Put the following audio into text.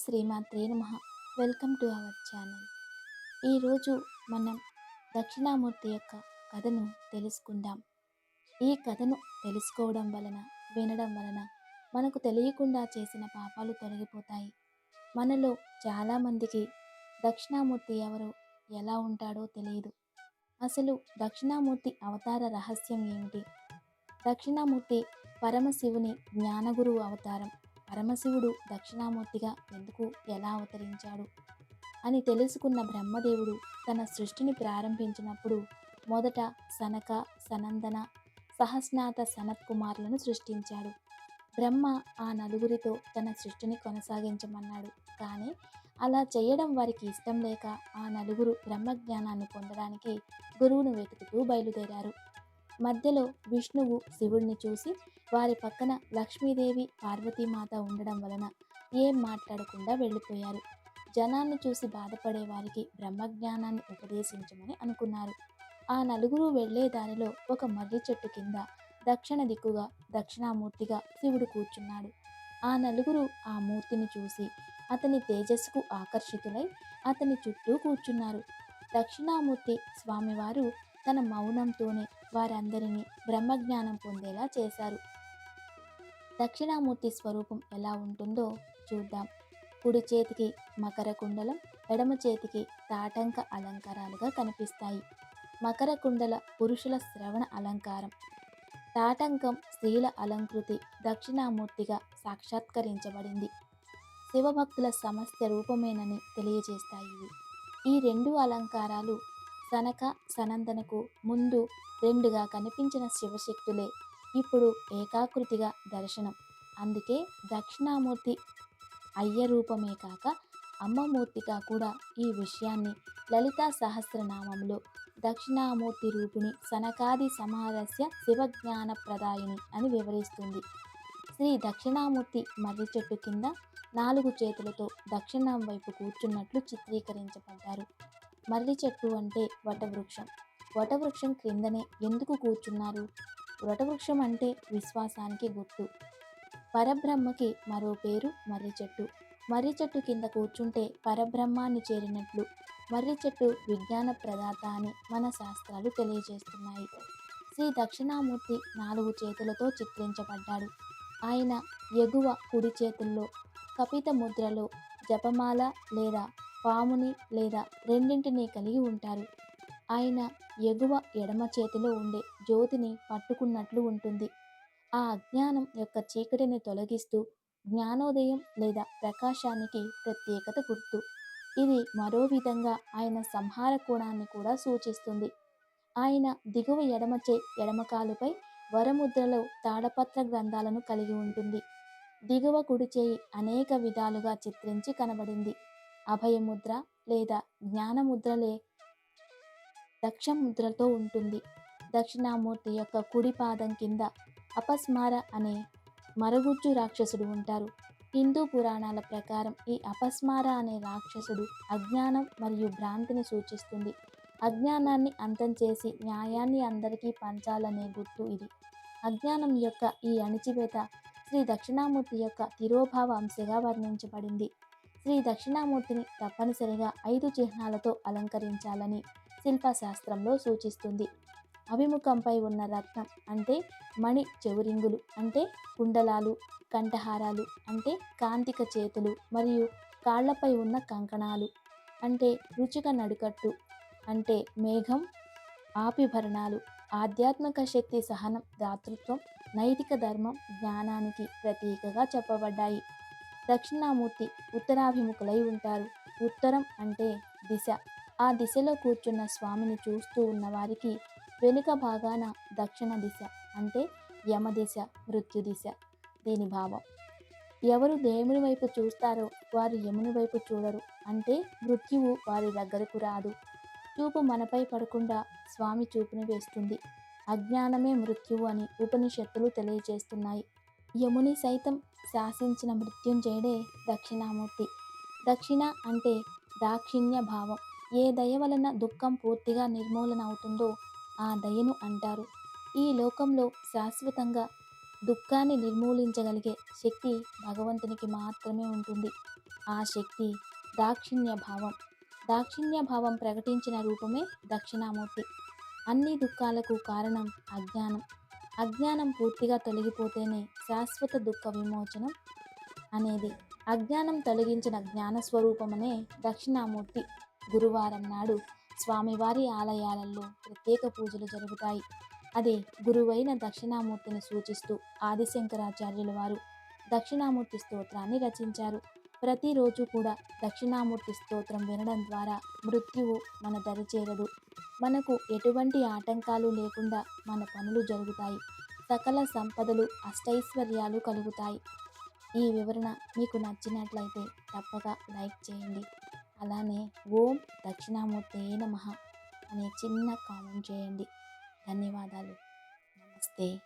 శ్రీమాత్రే నమః. Welcome to our channel. ఈరోజు మనం దక్షిణామూర్తి యొక్క కథను తెలుసుకుందాం. ఈ కథను తెలుసుకోవడం వలన, వినడం వలన మనకు తెలియకుండా చేసిన పాపాలు తొలగిపోతాయి. మనలో చాలామందికి దక్షిణామూర్తి ఎవరో, ఎలా ఉంటాడో తెలియదు. అసలు దక్షిణామూర్తి అవతార రహస్యం ఏమిటి? దక్షిణామూర్తి పరమశివుని జ్ఞానగురువు అవతారం. పరమశివుడు దక్షిణామూర్తిగా ఎందుకు, ఎలా అవతరించాడు అని తెలుసుకున్న బ్రహ్మదేవుడు తన సృష్టిని ప్రారంభించినప్పుడు మొదట సనక, సనందన, సహస్నాత సనత్కుమారులను సృష్టించాడు. బ్రహ్మ ఆ నలుగురితో తన సృష్టిని కొనసాగించమన్నాడు. కానీ అలా చేయడం వారికి ఇష్టం లేక ఆ నలుగురు బ్రహ్మజ్ఞానాన్ని పొందడానికి గురువును వెతుకుతూ బయలుదేరారు. మధ్యలో విష్ణువు శివుడిని చూసి వారి పక్కన లక్ష్మీదేవి, పార్వతీమాత ఉండడం వలన ఏం మాట్లాడకుండా వెళ్ళిపోయారు. జనాన్ని చూసి బాధపడే వారికి బ్రహ్మజ్ఞానాన్ని ఉపదేశించమని అనుకున్నారు. ఆ నలుగురు వెళ్లే దారిలో ఒక మర్రి చెట్టు కింద దక్షిణ దిక్కుగా దక్షిణామూర్తిగా శివుడు కూర్చున్నాడు. ఆ నలుగురు ఆ మూర్తిని చూసి అతని తేజస్సుకు ఆకర్షితులై అతని చుట్టూ కూర్చున్నారు. దక్షిణామూర్తి స్వామివారు తన మౌనంతోనే వారందరినీ బ్రహ్మజ్ఞానం పొందేలా చేశారు. దక్షిణామూర్తి స్వరూపం ఎలా ఉంటుందో చూద్దాం. కుడి చేతికి మకర కుండలం, ఎడమ చేతికి తాటంక అలంకారాలుగా కనిపిస్తాయి. మకర కుండల పురుషుల శ్రవణ అలంకారం, తాటంకం స్త్రీల అలంకృతి దక్షిణామూర్తిగా సాక్షాత్కరించబడింది. శివభక్తుల సమస్త రూపమేనని తెలియజేస్తాయి ఇవి. ఈ రెండు అలంకారాలు సనక, సనందనకు ముందు రెండుగా కనిపించిన శివశక్తులే ఇప్పుడు ఏకాకృతిగా దర్శనం. అందుకే దక్షిణామూర్తి అయ్య రూపమే కాక అమ్మమూర్తిగా కూడా ఈ విషయాన్ని లలితా సహస్రనామంలో దక్షిణామూర్తి రూపిణి సనకాది సమారస్య శివజ్ఞాన ప్రదాయిని అని వివరిస్తుంది. శ్రీ దక్షిణామూర్తి మర్రి చెట్టు కింద 4 చేతులతో దక్షిణం వైపు కూర్చున్నట్లు చిత్రీకరించబడ్డారు. మర్రి చెట్టు అంటే వటవృక్షం. వటవృక్షం క్రిందనే ఎందుకు కూర్చున్నారు? వటవృక్షం అంటే విశ్వాసానికి గుర్తు. పరబ్రహ్మకి మరో పేరు మర్రి చెట్టు. మర్రి చెట్టు కింద కూర్చుంటే పరబ్రహ్మాన్ని చేరినట్లు. మర్రి చెట్టు విజ్ఞాన ప్రదాత అని మన శాస్త్రాలు తెలియజేస్తున్నాయి. శ్రీ దక్షిణామూర్తి 4 చేతులతో చిత్రించబడ్డాడు. ఆయన ఎగువ కుడి చేతుల్లో కపిత ముద్రలో జపమాల లేదా పాముని లేదా రెండింటినీ కలిగి ఉంటారు. ఆయన ఎగువ ఎడమ చేతిలో ఉండే జ్యోతిని పట్టుకున్నట్లు ఉంటుంది. ఆ అజ్ఞానం యొక్క చీకటిని తొలగిస్తూ జ్ఞానోదయం లేదా ప్రకాశానికి ప్రత్యేకత గుర్తు. ఇది మరో విధంగా ఆయన సంహార కోణాన్ని కూడా సూచిస్తుంది. ఆయన దిగువ ఎడమ కాలుపై వరముద్రలో తాళపత్ర గ్రంథాలను కలిగి ఉంటుంది. దిగువ కుడి చేయి అనేక విధాలుగా చిత్రించి కనబడింది. అభయముద్ర లేదా జ్ఞానముద్రలే దక్షముద్రతో ఉంటుంది. దక్షిణామూర్తి యొక్క కుడి పాదం కింద అపస్మార అనే మరుగుజ్జు రాక్షసుడు ఉంటారు. హిందూ పురాణాల ప్రకారం ఈ అపస్మార అనే రాక్షసుడు అజ్ఞానం మరియు భ్రాంతిని సూచిస్తుంది. అజ్ఞానాన్ని అంతం చేసి న్యాయాన్ని అందరికీ పంచాలనే గుర్తు ఇది. అజ్ఞానం యొక్క ఈ అణిచివేత శ్రీ దక్షిణామూర్తి యొక్క తిరోభావ అంశగా వర్ణించబడింది. శ్రీ దక్షిణామూర్తిని తప్పనిసరిగా 5 చిహ్నాలతో అలంకరించాలని శిల్పశాస్త్రంలో సూచిస్తుంది. అభిముఖంపై ఉన్న రత్నం అంటే మణి చెవురింగులు అంటే కుండలాలు, కంఠహారాలు అంటే కాంతిక చేతులు మరియు కాళ్లపై ఉన్న కంకణాలు అంటే రుచిక నడుకట్టు అంటే మేఘం, ఆపిభరణాలు ఆధ్యాత్మిక శక్తి, సహనం, దాతృత్వం, నైతిక ధర్మం, జ్ఞానానికి ప్రతీకగా చెప్పబడ్డాయి. దక్షిణామూర్తి ఉత్తరాభిముఖులై ఉంటారు. ఉత్తరం అంటే దిశ. ఆ దిశలో కూర్చున్న స్వామిని చూస్తూ ఉన్న వారికి వెనుక భాగాన దక్షిణ దిశ అంటే యమదిశ, మృత్యుదిశ. దీని భావం, ఎవరు దేవుని వైపు చూస్తారో వారు యముని వైపు చూడరు అంటే మృత్యువు వారి దగ్గరకు రాదు. చూపు మనపై పడకుండా స్వామి చూపుని వేస్తుంది. అజ్ఞానమే మృత్యువు అని ఉపనిషత్తులు తెలియజేస్తున్నాయి. యముని సైతం శాసించిన మృత్యుంజయుడే దక్షిణామూర్తి. దక్షిణ అంటే దాక్షిణ్య భావం. ఏ దయ వలన దుఃఖం పూర్తిగా నిర్మూలన అవుతుందో ఆ దయను అంటారు. ఈ లోకంలో శాశ్వతంగా దుఃఖాన్ని నిర్మూలించగలిగే శక్తి భగవంతునికి మాత్రమే ఉంటుంది. ఆ శక్తి దాక్షిణ్య భావం. దాక్షిణ్య భావం ప్రకటించిన రూపమే దక్షిణామూర్తి. అన్ని దుఃఖాలకు కారణం అజ్ఞానం. అజ్ఞానం పూర్తిగా తొలగిపోతేనే శాశ్వత దుఃఖ విమోచనం అనేది. అజ్ఞానం తొలగించిన జ్ఞానస్వరూపమనే దక్షిణామూర్తి. గురువారం నాడు స్వామివారి ఆలయాలలో ప్రత్యేక పూజలు జరుగుతాయి. అదే గురువైన దక్షిణామూర్తిని సూచిస్తూ ఆదిశంకరాచార్యుల వారు దక్షిణామూర్తి స్తోత్రాన్ని రచించారు. ప్రతిరోజు కూడా దక్షిణామూర్తి స్తోత్రం వినడం ద్వారా మృత్యువు మన దరి చేరదు. మనకు ఎటువంటి ఆటంకాలు లేకుండా మన పనులు జరుగుతాయి. సకల సంపదలు అష్టైశ్వర్యాలు కలుగుతాయి. ఈ వివరణ మీకు నచ్చినట్లయితే తప్పక లైక్ చేయండి. అలానే ఓం దక్షిణామూర్తయే నమః అనే చిన్న కామెంట్ చేయండి. ధన్యవాదాలు. నమస్తే.